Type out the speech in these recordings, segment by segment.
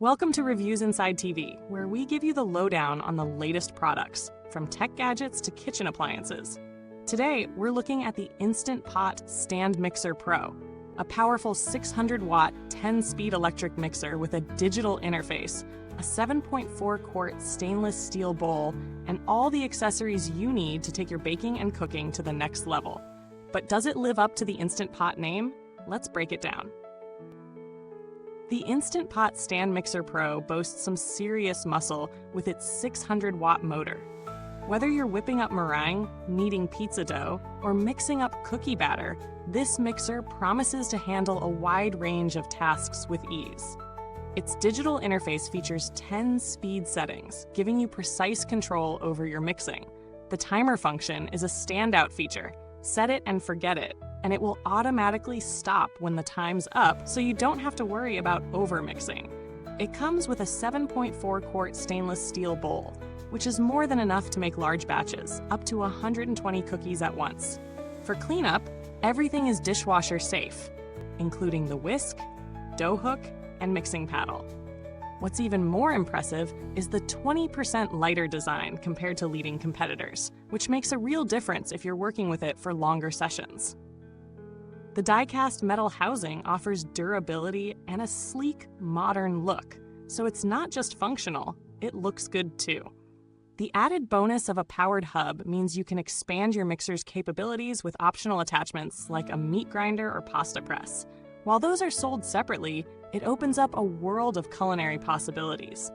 Welcome to Reviews Inside TV, where we give you the lowdown on the latest products, from tech gadgets to kitchen appliances. Today, we're looking at the Instant Pot Stand Mixer Pro, a powerful 600-watt, 10-speed electric mixer with a digital interface, a 7.4-quart stainless steel bowl, and all the accessories you need to take your baking and cooking to the next level. But does it live up to the Instant Pot name? Let's break it down. The Instant Pot Stand Mixer Pro boasts some serious muscle with its 600-watt motor. Whether you're whipping up meringue, kneading pizza dough, or mixing up cookie batter, this mixer promises to handle a wide range of tasks with ease. Its digital interface features 10 speed settings, giving you precise control over your mixing. The timer function is a standout feature. Set it and forget it, and it will automatically stop when the time's up, so you don't have to worry about over-mixing. It comes with a 7.4-quart stainless steel bowl, which is more than enough to make large batches, up to 120 cookies at once. For cleanup, everything is dishwasher-safe, including the whisk, dough hook, and mixing paddle. What's even more impressive is the 20% lighter design compared to leading competitors, which makes a real difference if you're working with it for longer sessions. The die-cast metal housing offers durability and a sleek, modern look, so it's not just functional, it looks good too. The added bonus of a powered hub means you can expand your mixer's capabilities with optional attachments like a meat grinder or pasta press. While those are sold separately, it opens up a world of culinary possibilities.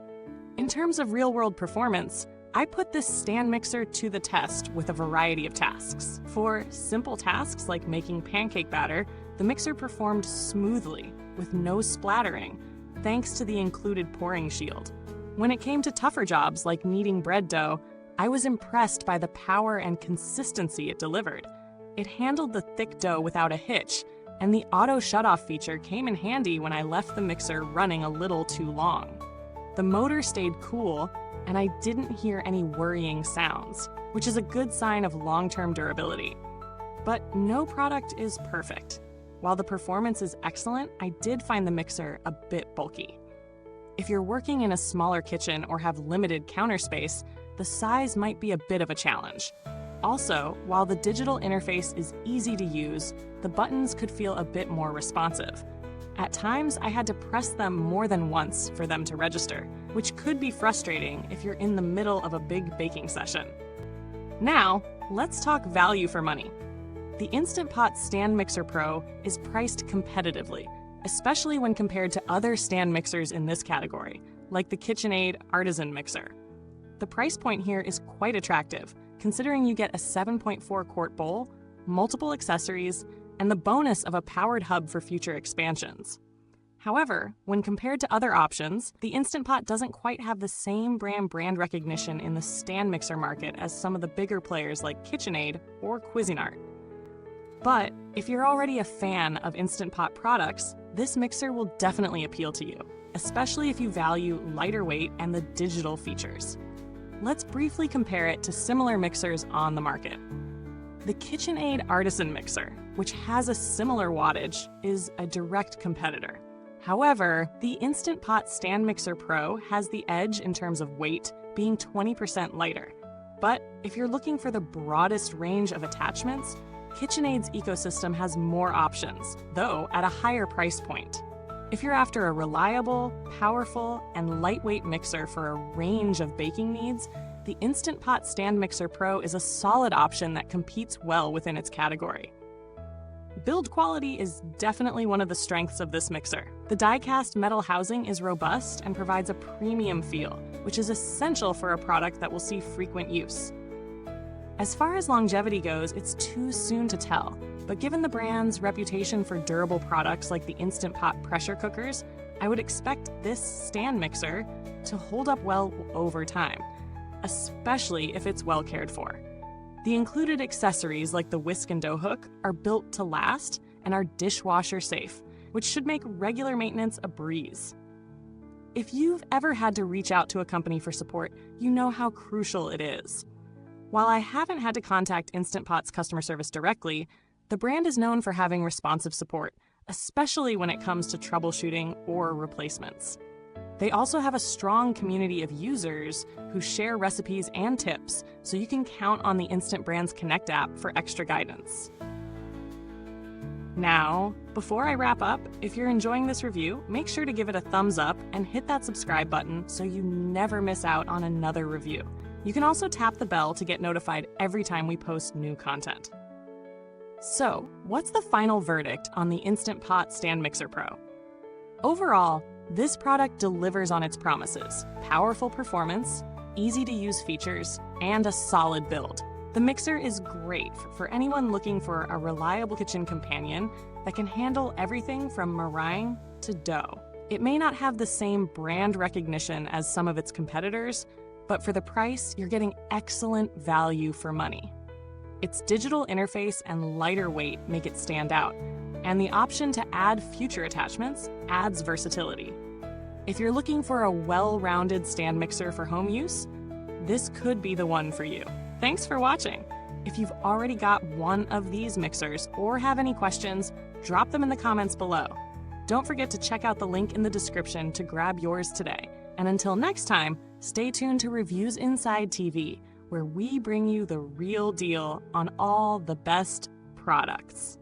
In terms of real-world performance, I put this stand mixer to the test with a variety of tasks. For simple tasks like making pancake batter, the mixer performed smoothly, with no splattering, thanks to the included pouring shield. When it came to tougher jobs like kneading bread dough, I was impressed by the power and consistency it delivered. It handled the thick dough without a hitch, and the auto shutoff feature came in handy when I left the mixer running a little too long. The motor stayed cool, and I didn't hear any worrying sounds, which is a good sign of long-term durability. But no product is perfect. While the performance is excellent, I did find the mixer a bit bulky. If you're working in a smaller kitchen or have limited counter space, the size might be a bit of a challenge. Also, while the digital interface is easy to use, the buttons could feel a bit more responsive. At times, I had to press them more than once for them to register, which could be frustrating if you're in the middle of a big baking session. Now, let's talk value for money. The Instant Pot Stand Mixer Pro is priced competitively, especially when compared to other stand mixers in this category, like the KitchenAid Artisan Mixer. The price point here is quite attractive, considering you get a 7.4-quart bowl, multiple accessories, and the bonus of a powered hub for future expansions. However, when compared to other options, the Instant Pot doesn't quite have the same brand recognition in the stand mixer market as some of the bigger players like KitchenAid or Cuisinart. But if you're already a fan of Instant Pot products, this mixer will definitely appeal to you, especially if you value lighter weight and the digital features. Let's briefly compare it to similar mixers on the market. The KitchenAid Artisan Mixer, which has a similar wattage, is a direct competitor. However, the Instant Pot Stand Mixer Pro has the edge in terms of weight, being 20% lighter. But if you're looking for the broadest range of attachments, KitchenAid's ecosystem has more options, though at a higher price point. If you're after a reliable, powerful, and lightweight mixer for a range of baking needs, the Instant Pot Stand Mixer Pro is a solid option that competes well within its category. Build quality is definitely one of the strengths of this mixer. The die-cast metal housing is robust and provides a premium feel, which is essential for a product that will see frequent use. As far as longevity goes, it's too soon to tell, but given the brand's reputation for durable products like the Instant Pot pressure cookers, I would expect this stand mixer to hold up well over time, especially if it's well cared for. The included accessories like the whisk and dough hook are built to last and are dishwasher safe, which should make regular maintenance a breeze. If you've ever had to reach out to a company for support, you know how crucial it is. While I haven't had to contact Instant Pot's customer service directly, the brand is known for having responsive support, especially when it comes to troubleshooting or replacements. They also have a strong community of users who share recipes and tips, so you can count on the Instant Brands Connect app for extra guidance. Now, before I wrap up, if you're enjoying this review, make sure to give it a thumbs up and hit that subscribe button so you never miss out on another review. You can also tap the bell to get notified every time we post new content. So, what's the final verdict on the Instant Pot Stand Mixer Pro? Overall, this product delivers on its promises: powerful performance, easy-to-use features, and a solid build. The mixer is great for anyone looking for a reliable kitchen companion that can handle everything from meringue to dough. It may not have the same brand recognition as some of its competitors, but for the price, you're getting excellent value for money. Its digital interface and lighter weight make it stand out, and the option to add future attachments adds versatility. If you're looking for a well-rounded stand mixer for home use, this could be the one for you. Thanks for watching. If you've already got one of these mixers or have any questions, drop them in the comments below. Don't forget to check out the link in the description to grab yours today. And until next time, stay tuned to Reviews Inside TV, where we bring you the real deal on all the best products.